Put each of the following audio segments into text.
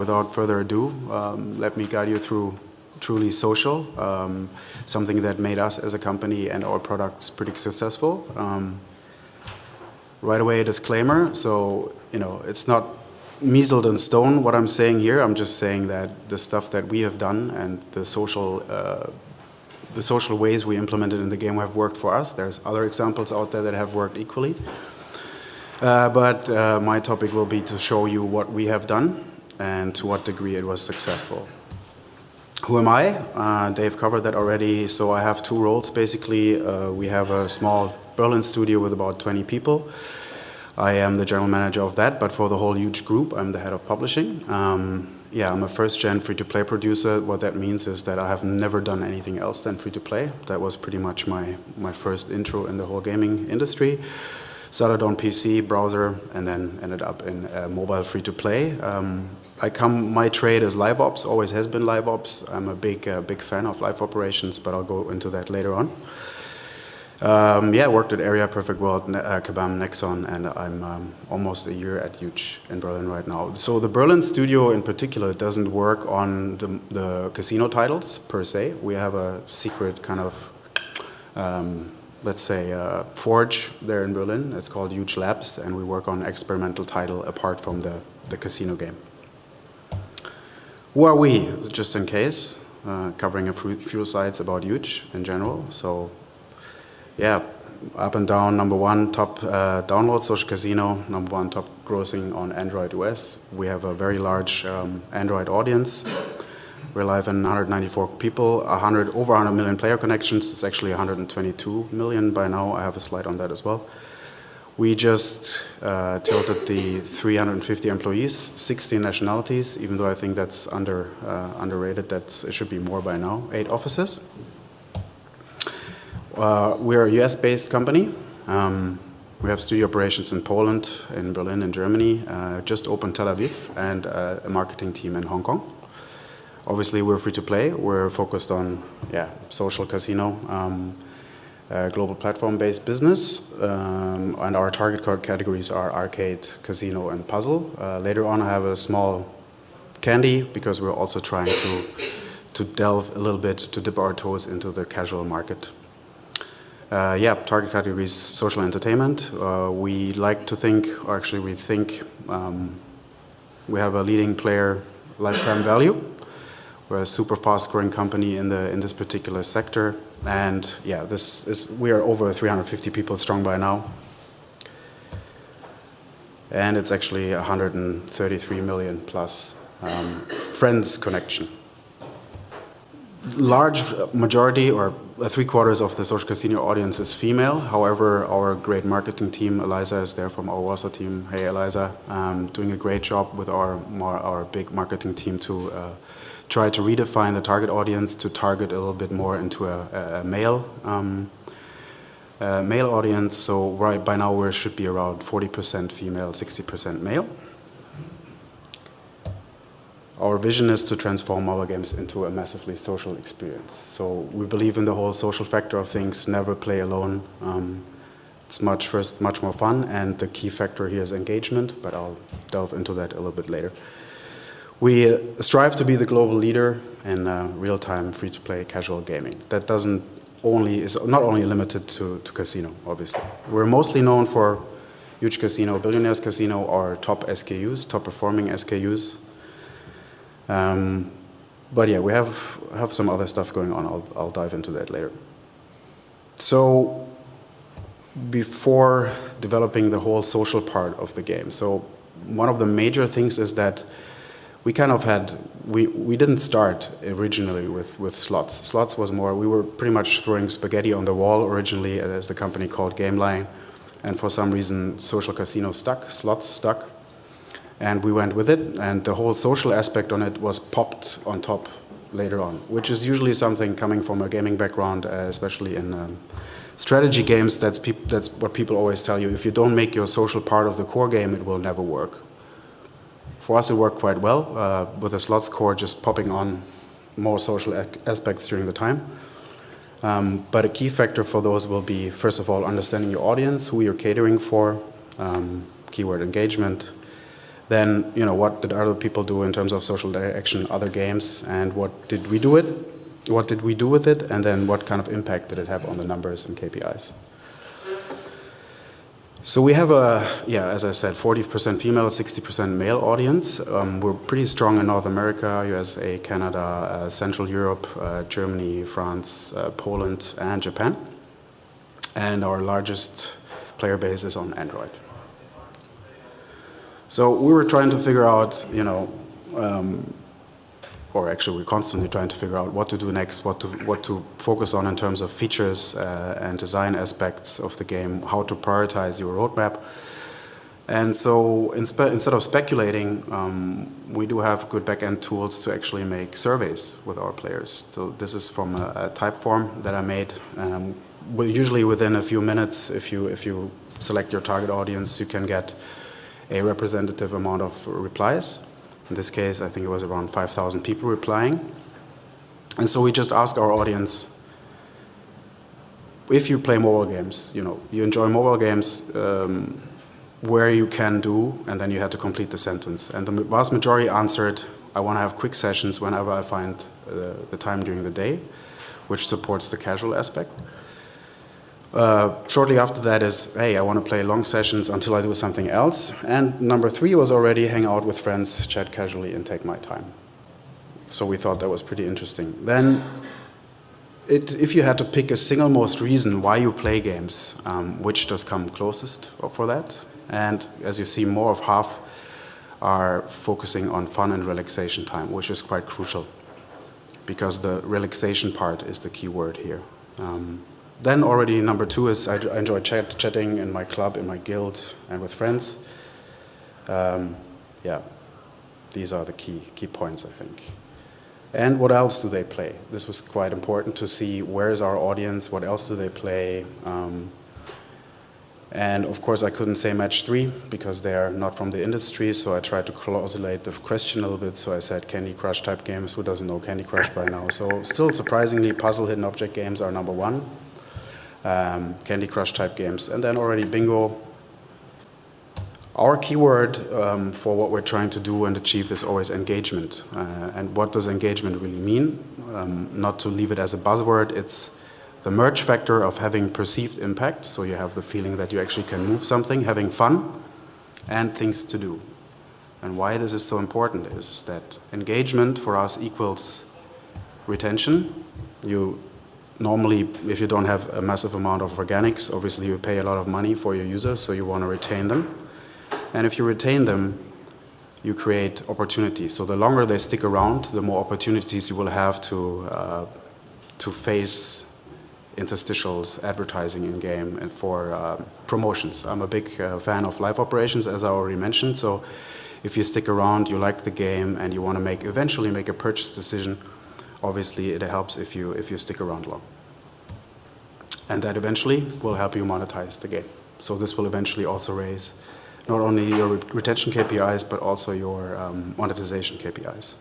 Without further ado, let me guide you through Truly Social, something that made us as a company and our products pretty successful. Right away, a disclaimer. So, it's not measled in stone what I'm saying here. I'm just saying that the stuff that we have done and the social ways we implemented in the game have worked for us. There's other examples out there that have worked equally. But my topic will be to show you what we have done and to what degree it was successful. Who am I? Dave covered that already. So I have two roles, basically. We have a small Berlin studio with about 20 people. I am the general manager of that, but for the whole Huuuge group, I'm the head of publishing. I'm a first-gen free-to-play producer. What that means is that I have never done anything else than free-to-play. That was pretty much my first intro in the whole gaming industry. Started on PC, browser, and then ended up in mobile free-to-play. My trade is live ops, always has been live ops. I'm a big fan of live operations, but I'll go into that later on. Worked at Area, Perfect World, Kabam, Nexon, and I'm almost a year at Huuuge in Berlin right now. So the Berlin studio in particular doesn't work on the casino titles per se. We have a secret kind of forge there in Berlin. It's called Huuuge Labs, and we work on experimental title apart from the casino game. Who are we? Just in case, covering a few slides about Huuuge in general. So, up and down, number one top download social casino, number one top grossing on Android OS. We have a very large Android audience. We're live in 194 people, over 100 million player connections. It's actually 122 million by now. I have a slide on that as well. We just tilted the 350 employees, 16 nationalities, even though I think that's underrated. It should be more by now. 8 offices. We're a US-based company. We have studio operations in Poland, in Berlin, in Germany. Just opened Tel Aviv, and a marketing team in Hong Kong. Obviously, we're free-to-play. We're focused on social casino, global platform-based business, and our target categories are arcade, casino, and puzzle. Later on, I have a small candy because we're also trying to delve a little bit, to dip our toes into the casual market. Target categories, social entertainment. We like to think, or actually we think, we have a leading player lifetime value. We're a super fast-growing company in this particular sector, and we are over 350 people strong by now, and it's actually 133 million plus friends connection. Large majority, or 3/4 of the social casino audience is female. However, our great marketing team, Eliza, is there from our Warsaw team. Hey, Eliza, doing a great job with our big marketing team to try to redefine the target audience, to target a little bit more into a male audience. So right by now we should be around 40% female, 60% male. Our vision is to transform mobile games into a massively social experience. So we believe in the whole social factor of things, never play alone. It's much more fun, and the key factor here is engagement, but I'll delve into that a little bit later. We strive to be the global leader in real-time, free-to-play casual gaming. That is not only limited to casino, obviously. We're mostly known for Huuuge Casino, Billionaires Casino, our top SKUs, top-performing SKUs. We have some other stuff going on. I'll dive into that later. So before developing the whole social part of the game, so one of the major things is that we kind of we didn't start originally with slots. Slots was more, we were pretty much throwing spaghetti on the wall originally as the company called Gameline, and for some reason social casino stuck, slots stuck, and we went with it, and the whole social aspect on it was popped on top later on, which is usually something coming from a gaming background, especially in strategy games. That's what people always tell you. If you don't make your social part of the core game, it will never work. For us, it worked quite well, with the slots core just popping on more social aspects during the time. But a key factor for those will be, first of all, understanding your audience, who you're catering for, keyword engagement, Then, what did other people do in terms of social interaction, other games, and what did we do with it, and then what kind of impact did it have on the numbers and KPIs? So we have as I said, 40% female, 60% male audience. We're pretty strong in North America, USA, Canada, Central Europe, Germany, France, Poland, and Japan. And our largest player base is on Android. So we were trying to figure out, or actually we're constantly trying to figure out what to do next, what to focus on in terms of features and design aspects of the game, how to prioritize your roadmap. And so instead of speculating, we do have good back-end tools to actually make surveys with our players. So this is from a type form that I made. Usually within a few minutes, if you select your target audience, you can get a representative amount of replies. In this case, I think it was around 5,000 people replying. And so we just ask our audience, if you play mobile games, you enjoy mobile games, where you can do, and then you had to complete the sentence. And the vast majority answered, I want to have quick sessions whenever I find the time during the day, which supports the casual aspect. Shortly after that is, hey, I want to play long sessions until I do something else. And number 3 was already hang out with friends, chat casually, and take my time. So we thought that was pretty interesting. Then, if you had to pick a single most reason why you play games, which does come closest for that? And as you see, more of half are focusing on fun and relaxation time, which is quite crucial, because the relaxation part is the key word here. Then already number 2 is I enjoy chatting in my club, in my guild, and with friends. These are the key points, I think. And what else do they play? This was quite important to see where is our audience, what else do they play. And of course I couldn't say match 3 because they are not from the industry, so I tried to closelate the question a little bit. So I said Candy Crush type games. Who doesn't know Candy Crush by now? So still surprisingly, puzzle hidden object games are number 1. Candy Crush type games, and then already bingo. Our keyword for what we're trying to do and achieve is always engagement. And what does engagement really mean? Not to leave it as a buzzword, it's the merge factor of having perceived impact, so you have the feeling that you actually can move something, having fun, and things to do. And why this is so important is that engagement for us equals retention. Normally, if you don't have a massive amount of organics, obviously you pay a lot of money for your users, so you want to retain them. And if you retain them, you create opportunities. So the longer they stick around, the more opportunities you will have to face interstitials, advertising in-game, and for promotions. I'm a big fan of live operations, as I already mentioned. So if you stick around, you like the game, and you want to eventually make a purchase decision, obviously, it helps if you stick around long. And that eventually will help you monetize the game. So this will eventually also raise not only your retention KPIs, but also your monetization KPIs.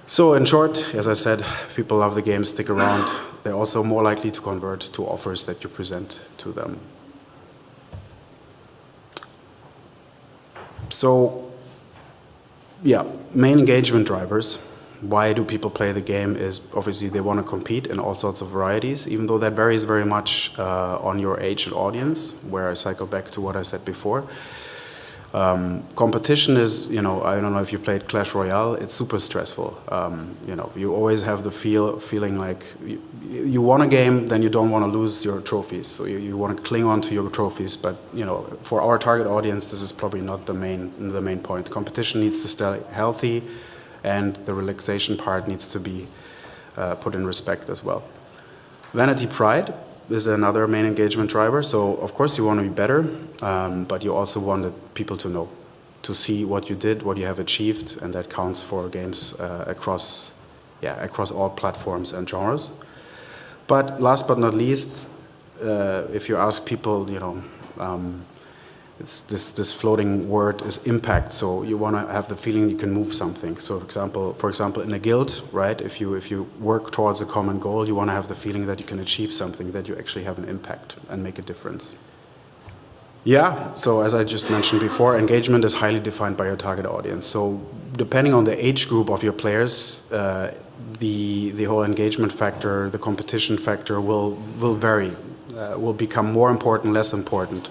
So in short, as I said, people love the game, stick around. They're also more likely to convert to offers that you present to them. So, main engagement drivers. Why do people play the game is obviously they want to compete in all sorts of varieties, even though that varies very much on your age and audience, where I cycle back to what I said before. Competition is, I don't know if you played Clash Royale, it's super stressful. You always have the feeling like you won a game, then you don't want to lose your trophies. So you want to cling on to your trophies, but for our target audience, this is probably not the main point. Competition needs to stay healthy, and the relaxation part needs to be put in respect as well. Vanity pride is another main engagement driver. So of course you want to be better, but you also want people to know, to see what you did, what you have achieved, and that counts for games across all platforms and genres. But last but not least, if you ask people, it's this floating word is impact. So you want to have the feeling you can move something. So for example, in a guild, right? If you work towards a common goal, you want to have the feeling that you can achieve something, that you actually have an impact and make a difference. Yeah, so as I just mentioned before, engagement is highly defined by your target audience. So depending on the age group of your players, the whole engagement factor, the competition factor will vary, will become more important, less important.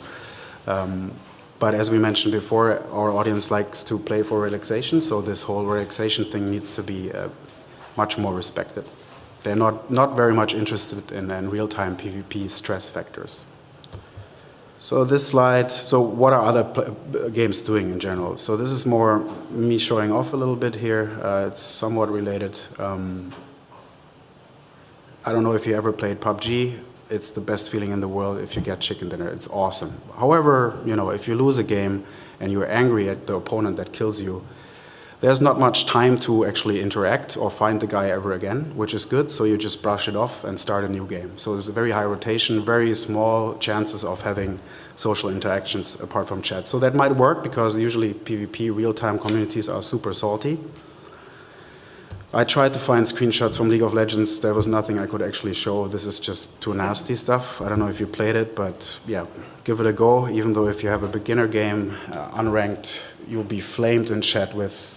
But as we mentioned before, our audience likes to play for relaxation, so this whole relaxation thing needs to be much more respected. They're not very much interested in real-time PvP stress factors. So this slide, so what are other games doing in general? So this is more me showing off a little bit here. It's somewhat related. I don't know if you ever played PUBG. It's the best feeling in the world if you get chicken dinner. It's awesome. However, if you lose a game and you're angry at the opponent that kills you, there's not much time to actually interact or find the guy ever again, which is good, so you just brush it off and start a new game. So there's a very high rotation, very small chances of having social interactions apart from chat. So that might work because usually PvP real-time communities are super salty. I tried to find screenshots from League of Legends. There was nothing I could actually show. This is just too nasty stuff. I don't know if you played it, but yeah, give it a go. Even though if you have a beginner game, unranked, you'll be flamed in chat with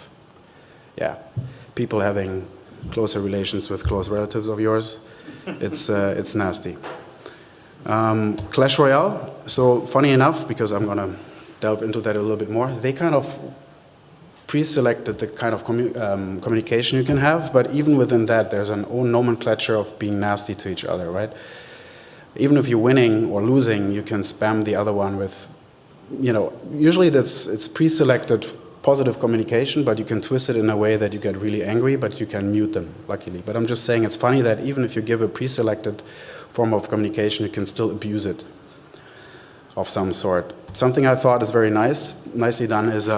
people having closer relations with close relatives of yours. It's nasty. Clash Royale. So funny enough, because I'm gonna delve into that a little bit more, they kind of pre-selected the kind of communication you can have, but even within that, there's an own nomenclature of being nasty to each other, right? Even if you're winning or losing, you can spam the other one with, usually it's pre-selected positive communication, but you can twist it in a way that you get really angry, but you can mute them, luckily. But I'm just saying it's funny that even if you give a pre-selected form of communication, you can still abuse it of some sort. Something I thought is very nicely done is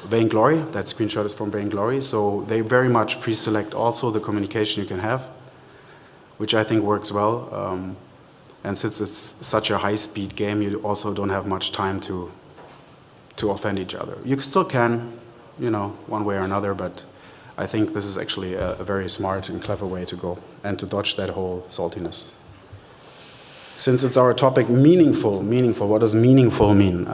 Vainglory. That screenshot is from Vainglory. So they very much pre-select also the communication you can have, which I think works well. And since it's such a high-speed game, you also don't have much time to offend each other. You still can, one way or another, but I think this is actually a very smart and clever way to go and to dodge that whole saltiness. Since it's our topic, meaningful, what does meaningful mean?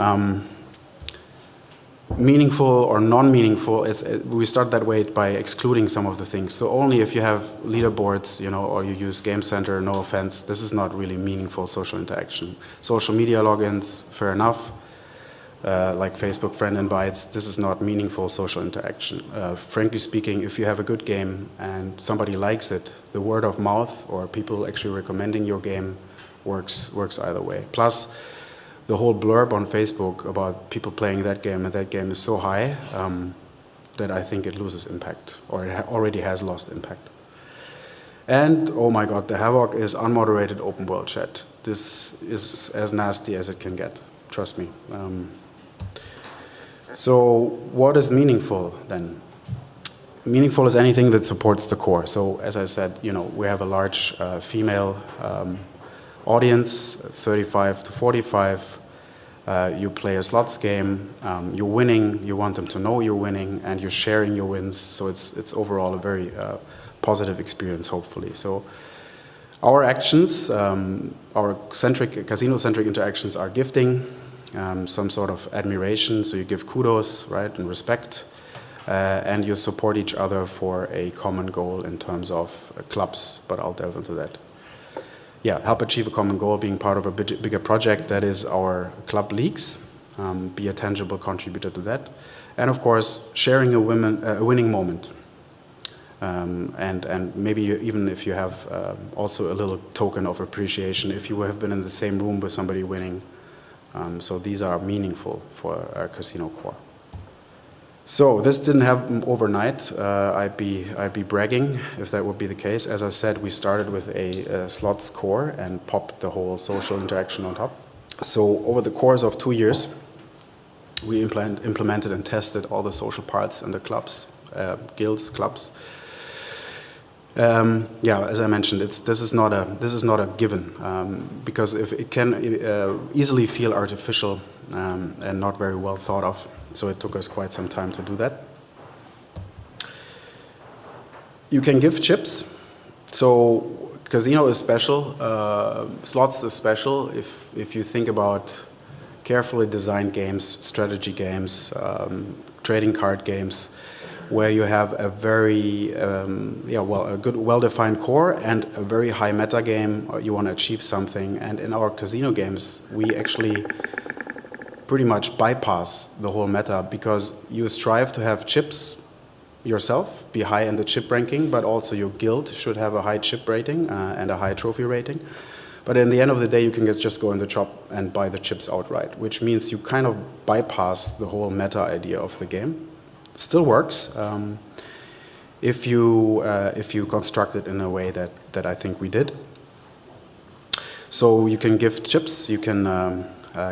Meaningful or non-meaningful, we start that way by excluding some of the things. So only if you have leaderboards, or you use Game Center, no offense, this is not really meaningful social interaction. Social media logins, fair enough. Like Facebook friend invites, this is not meaningful social interaction. Frankly speaking, if you have a good game and somebody likes it, the word of mouth or people actually recommending your game works either way. Plus, the whole blurb on Facebook about people playing that game and that game is so high that I think it loses impact, or it already has lost impact. And, oh my God, the havoc is unmoderated open world chat. This is as nasty as it can get, trust me. So what is meaningful then? Meaningful is anything that supports the core. So as I said, we have a large female audience, 35 to 45. You play a slots game, you're winning, you want them to know you're winning, and you're sharing your wins. So it's overall a very positive experience, hopefully. So our actions, our casino-centric interactions are gifting, some sort of admiration, so you give kudos, right, and respect, and you support each other for a common goal in terms of clubs, but I'll delve into that. Yeah, help achieve a common goal, being part of a bigger project, that is our club leagues, be a tangible contributor to that, and of course, sharing a winning moment. And maybe even if you have also a little token of appreciation if you have been in the same room with somebody winning. So these are meaningful for our casino core. So this didn't happen overnight. I'd be bragging if that would be the case. As I said, we started with a slots core and popped the whole social interaction on top. So over the course of 2 years, we implemented and tested all the social parts in the clubs, guilds, clubs. As I mentioned, this is not a given because if it can easily feel artificial and not very well thought of. So it took us quite some time to do that. You can give chips. So casino is special. Slots is special. If you think about carefully designed games, strategy games, trading card games, where you have a very, a good, well-defined core and a very high meta game. You want to achieve something, and in our casino games, we actually pretty much bypass the whole meta because you strive to have chips yourself, be high in the chip ranking, but also your guild should have a high chip rating and a high trophy rating. But in the end of the day, you can just go in the shop and buy the chips outright, which means you kind of bypass the whole meta idea of the game. Still works if you construct it in a way that I think we did. So you can give chips, you can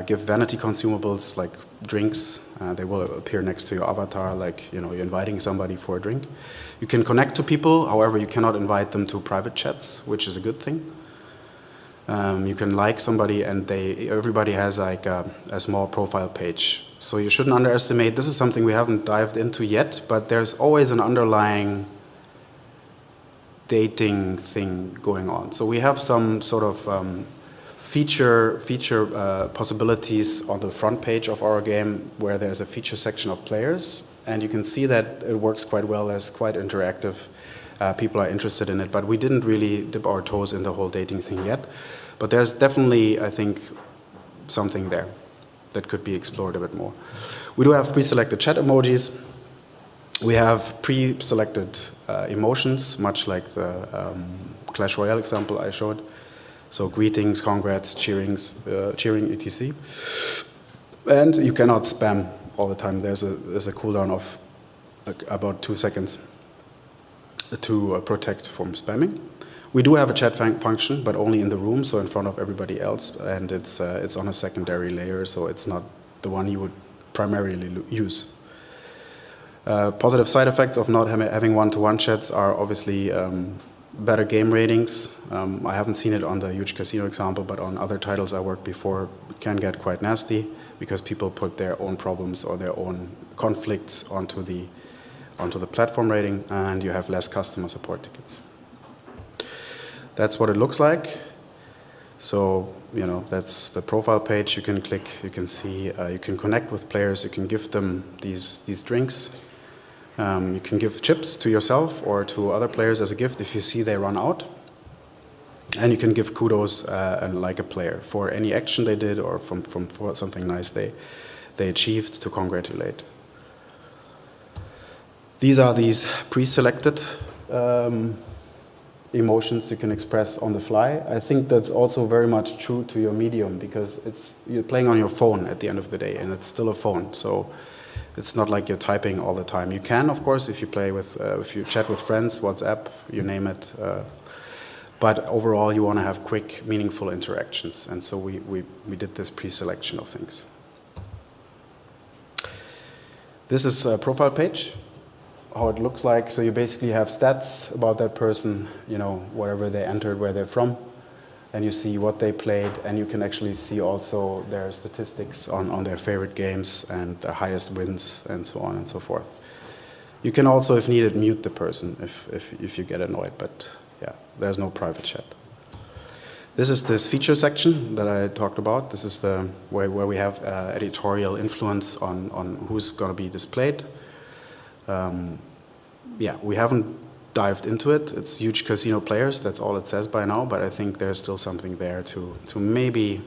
give vanity consumables like drinks. They will appear next to your avatar, like you're inviting somebody for a drink. You can connect to people, however, you cannot invite them to private chats, which is a good thing. You can like somebody, and everybody has like a small profile page. So you shouldn't underestimate. This is something we haven't dived into yet, but there's always an underlying dating thing going on. So we have some sort of feature possibilities on the front page of our game, where there's a feature section of players, and you can see that it works quite well, as quite interactive. People are interested in it, but we didn't really dip our toes in the whole dating thing yet. But there's definitely, I think, something there that could be explored a bit more. We do have pre-selected chat emojis. We have pre-selected emotions, much like the Clash Royale example I showed. So greetings, congrats, cheering, etc. And you cannot spam all the time. There's a cooldown of about 2 seconds to protect from spamming. We do have a chat function, but only in the room, so in front of everybody else, and it's on a secondary layer, so it's not the one you would primarily use. Positive side effects of not having one-to-one chats are obviously better game ratings. I haven't seen it on the Huuuge Casino example, but on other titles I worked before, it can get quite nasty because people put their own problems or their own conflicts onto the platform rating, and you have less customer support tickets. That's what it looks like. So, that's the profile page. You can click, you can see, you can connect with players, you can give them these drinks. You can give chips to yourself or to other players as a gift if you see they run out. And you can give kudos like a player for any action they did or for something nice they achieved to congratulate. These are these pre-selected emotions you can express on the fly. I think that's also very much true to your medium, because you're playing on your phone at the end of the day, and it's still a phone. So it's not like you're typing all the time. You can, of course, if you chat with friends, WhatsApp, you name it. But overall, you want to have quick, meaningful interactions, and so we did this pre-selection of things. This is a profile page, how it looks like. So you basically have stats about that person, whatever they entered, where they're from, and you see what they played, and you can actually see also their statistics on their favorite games and the highest wins and so on and so forth. You can also, if needed, mute the person if you get annoyed, but yeah, there's no private chat. This is this feature section that I talked about. This is the where we have editorial influence on who's going to be displayed. We haven't dived into it. It's Huuuge Casino players, that's all it says by now, but I think there's still something there to maybe,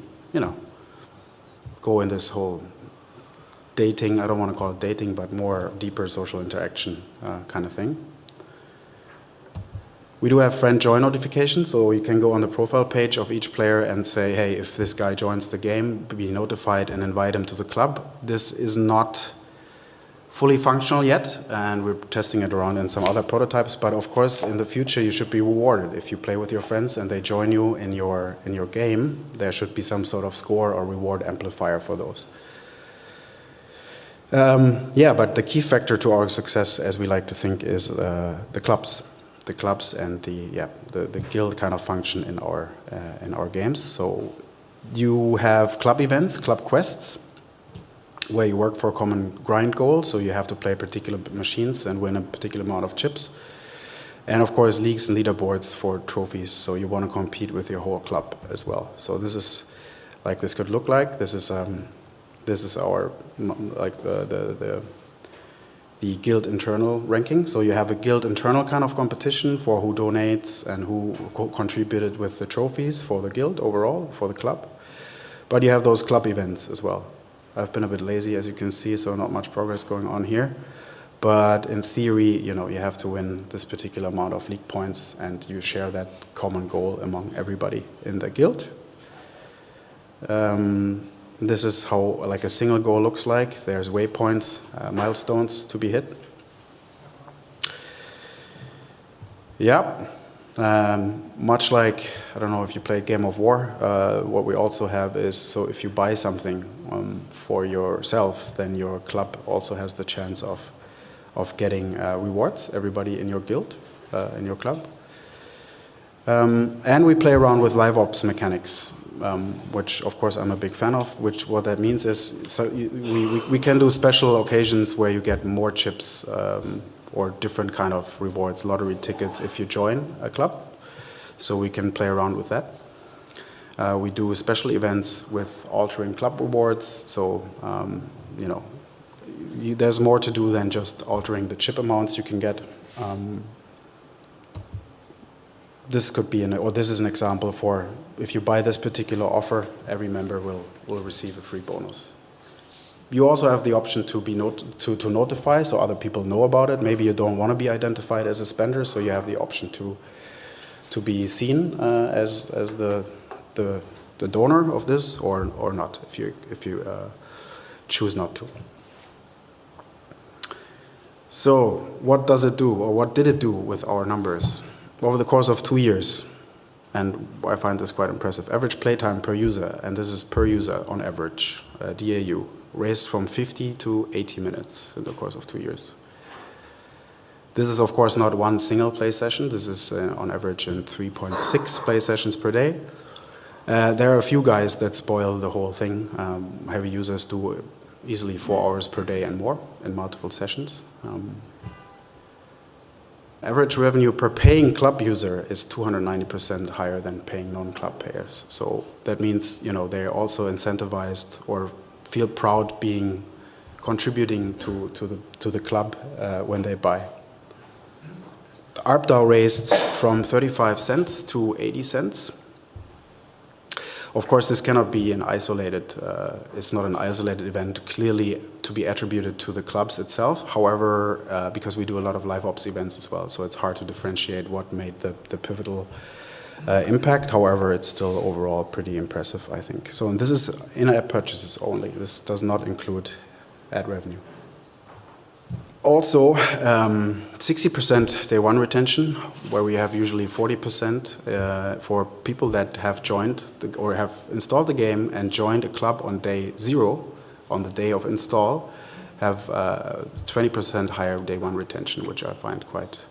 go in this whole dating, I don't want to call it dating, but more deeper social interaction kind of thing. We do have friend join notifications, so you can go on the profile page of each player and say, hey, if this guy joins the game, be notified and invite him to the club. This is not fully functional yet, and we're testing it around in some other prototypes, but of course in the future you should be rewarded. If you play with your friends and they join you in your game, there should be some sort of score or reward amplifier for those. But the key factor to our success, as we like to think, is the clubs. The clubs and the guild kind of function in our games. So you have club events, club quests, where you work for a common grind goal. So you have to play particular machines and win a particular amount of chips. And of course, leagues and leaderboards for trophies. So you want to compete with your whole club as well. So this is like this could look like. This is This is our like the guild internal ranking. So you have a guild internal kind of competition for who donates and who contributed with the trophies for the guild overall, for the club. But you have those club events as well. I've been a bit lazy, as you can see, so not much progress going on here. But in theory, you have to win this particular amount of league points, and you share that common goal among everybody in the guild. This is how like a single goal looks like. There's waypoints, milestones to be hit. Yeah, much like, I don't know if you played Game of War, what we also have is, so if you buy something for yourself, then your club also has the chance of getting rewards, everybody in your guild, in your club. And we play around with live ops mechanics. Which of course I'm a big fan of, what that means is, so we can do special occasions where you get more chips or different kind of rewards, lottery tickets if you join a club. So we can play around with that. We do special events with altering club rewards. So, there's more to do than just altering the chip amounts you can get. This could be, this is an example for, if you buy this particular offer, every member will receive a free bonus. You also have the option to be to notify, so other people know about it. Maybe you don't want to be identified as a spender, so you have the option to be seen as the donor of this, or not, if you choose not to. So what does it do, or what did it do with our numbers? Over the course of 2 years, and I find this quite impressive, average playtime per user, and this is per user on average, DAU, raised from 50 to 80 minutes in the course of 2 years. This is of course not one single play session, this is on average in 3.6 play sessions per day. There are a few guys that spoil the whole thing. Heavy users do easily 4 hours per day and more in multiple sessions. Average revenue per paying club user is 290% higher than paying non-club payers. So that means, they're also incentivized or feel proud contributing to the club when they buy. The ARPDAU raised from 35 cents to 80 cents. Of course, this cannot be it's not an isolated event clearly to be attributed to the clubs itself. However, because we do a lot of live ops events as well, so it's hard to differentiate what made the pivotal impact. However, it's still overall pretty impressive, I think. So and this is in-app purchases only. This does not include ad revenue. Also, 60% day one retention, where we have usually 40% for people that have joined or have installed the game and joined a club on day 0, on the day of install, have 20% higher day one retention, which I find quite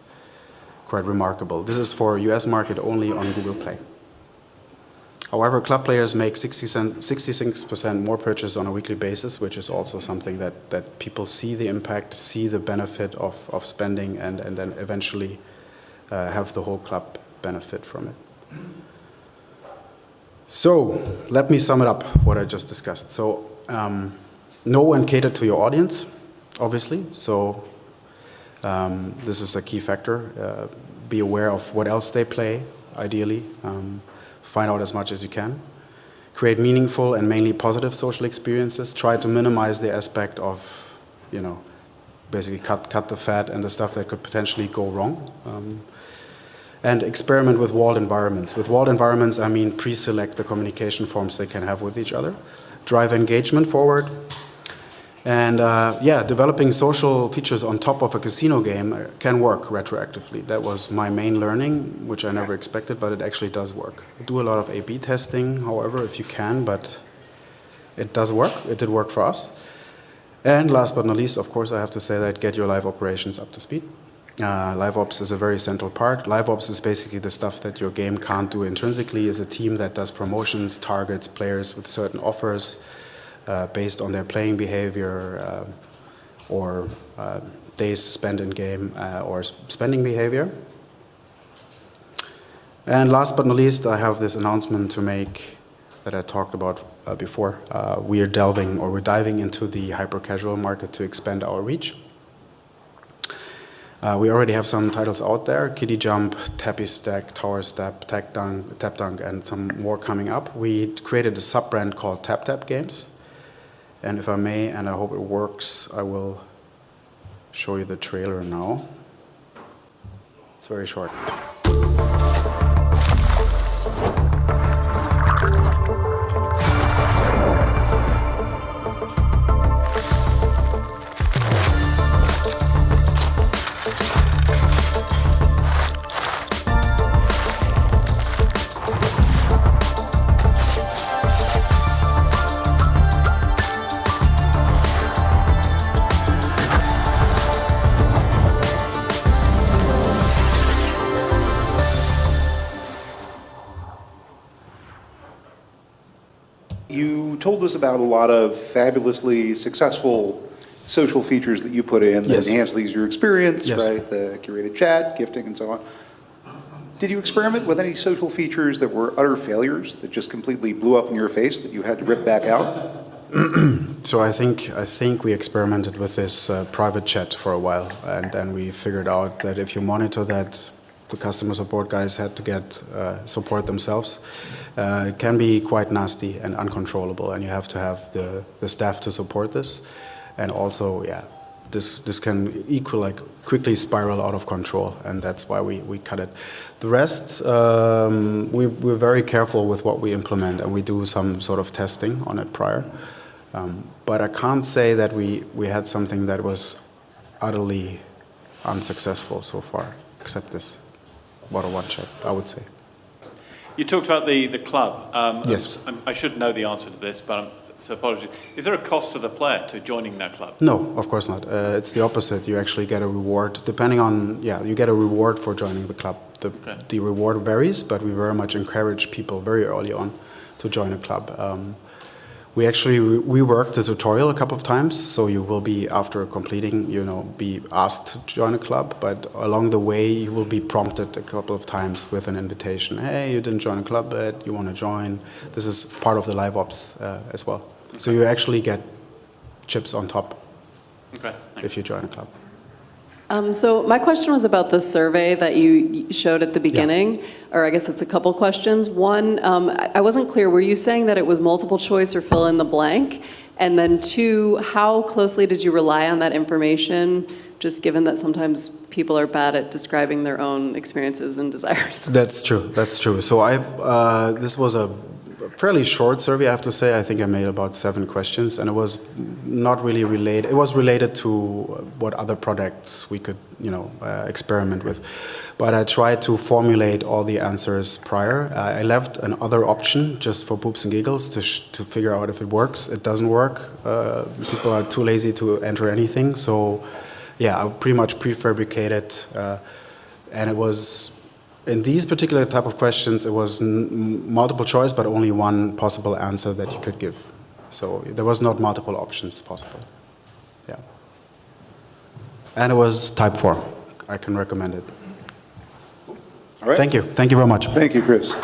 remarkable. This is for US market only on Google Play. However, club players make 66% more purchase on a weekly basis, which is also something that people see the impact, see the benefit of spending, and then eventually have the whole club benefit from it. So let me sum it up, what I just discussed. So know and cater to your audience, obviously. So this is a key factor. Be aware of what else they play, ideally. Find out as much as you can. Create meaningful and mainly positive social experiences. Try to minimize the aspect of, basically cut the fat and the stuff that could potentially go wrong. And experiment with walled environments. With walled environments, I mean pre-select the communication forms they can have with each other. Drive engagement forward. And developing social features on top of a casino game can work retroactively. That was my main learning, which I never expected, but it actually does work. Do a lot of A/B testing, however, if you can, but it does work. It did work for us. And last but not least, of course, I have to say that get your live operations up to speed. Live ops is a very central part. Live ops is basically the stuff that your game can't do intrinsically. It's a team that does promotions, targets players with certain offers, based on their playing behavior or days spent in game or spending behavior. And last but not least, I have this announcement to make. that I talked about before. We're diving into the hyper-casual market to expand our reach. We already have some titles out there: Kitty Jump, Tappy Stack, Tower Step, Tap Dunk, and some more coming up. We created a sub-brand called Tap Tap Games. And if I may, and I hope it works, I will show you the trailer now. It's very short. You told us about a lot of fabulously successful social features that you put in that Yes. enhance the user experience, Yes. right? The curated chat, gifting, and so on. Did you experiment with any social features that were utter failures that just completely blew up in your face that you had to rip back out? So I think we experimented with this private chat for a while, and then we figured out that if you monitor that, the customer support guys had to get support themselves. It can be quite nasty and uncontrollable, and you have to have the staff to support this. And also, yeah, this can quickly spiral out of control, and that's why we cut it. The rest, we're very careful with what we implement, and we do some sort of testing on it prior. But I can't say that we had something that was utterly unsuccessful so far, except this one chat, I would say. You talked about the club. Yes. I should know the answer to this, but so apologies. Is there a cost to the player to joining that club? No, of course not. It's the opposite. You actually get a reward, depending on, you get a reward for joining the club. The reward varies, but we very much encourage people very early on to join a club. We worked the tutorial a couple of times, so you will be, after completing, be asked to join a club, but along the way you will be prompted a couple of times with an invitation. Hey, you didn't join a club yet, you want to join? This is part of the live ops as well. Okay. So you actually get chips on top if you join a club. So my question was about the survey that you showed at the beginning, or I guess it's a couple questions. One, I wasn't clear, were you saying that it was multiple choice or fill in the blank? And then two, how closely did you rely on that information, just given that sometimes people are bad at describing their own experiences and desires? That's true. So this was a fairly short survey, I have to say. I think I made about 7 questions, and it was not really related. It was related to what other products we could, experiment with. But I tried to formulate all the answers prior. I left another option just for poops and giggles to figure out if it works. It doesn't work. People are too lazy to enter anything. So, yeah, I pretty much prefabricated, and it was. In these particular type of questions, it was multiple choice, but only one possible answer that you could give. So there was not multiple options possible. Yeah. And it was type 4. I can recommend it. All right. Thank you. Thank you very much. Thank you, Chris.